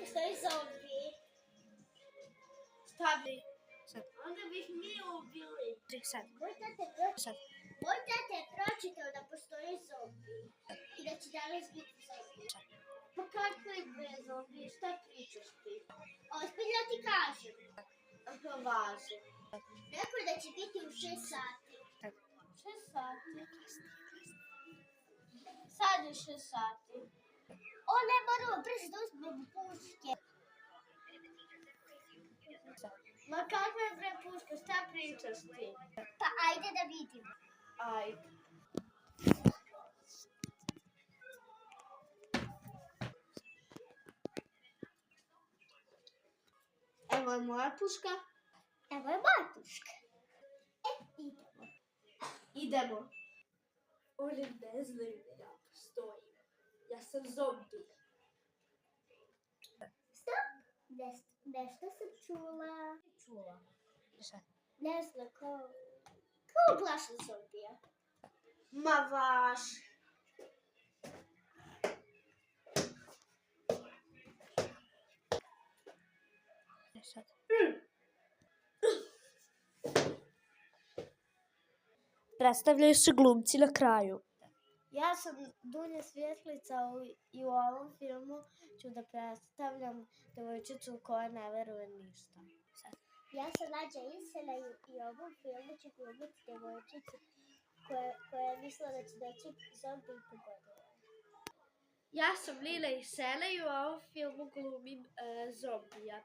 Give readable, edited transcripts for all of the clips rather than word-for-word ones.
postoji zombi. Šta bi? Sad. Onda bih mi ubili. Sad. Moj tata je pročitao da postoji zombi. I da će danas biti zombi. Pa kakvi bre zombi? Šta pričaš ti? Ozbiljno ti kažem. Aha, važe. Rekao je da će biti u 6 sati. 6 sati? Sad je 6 sati. O, ne moramo brzo da uzmemo puške. Ma kakve bre puške? Šta pričaš ti? Pa ajde da vidimo. Ajde. Evo je moja puška. Evo je moja puška. Idemo. Idemo. Oni ne znaju da ja postojim. Ja sam zombi. Stop. Nešto sam čula. Sad. Ne znam ko glaša zombija. Ma vaš. Sad. Predstavljaju se glumci na kraju. Ja sam Dunja Svjetlica i u ovom filmu ću da predstavljam devojčicu koja ne veruje ništa. Ja sam Nađa Isela i u ovom filmu ću glumiti devojčicu koja je mislila da će doći zombi i pogodila. Ja sam Lila iz sela i u ovom filmu glumim zombija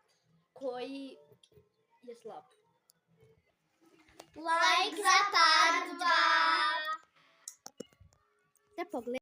koji je slab. Like za part 2! Da pogledaj.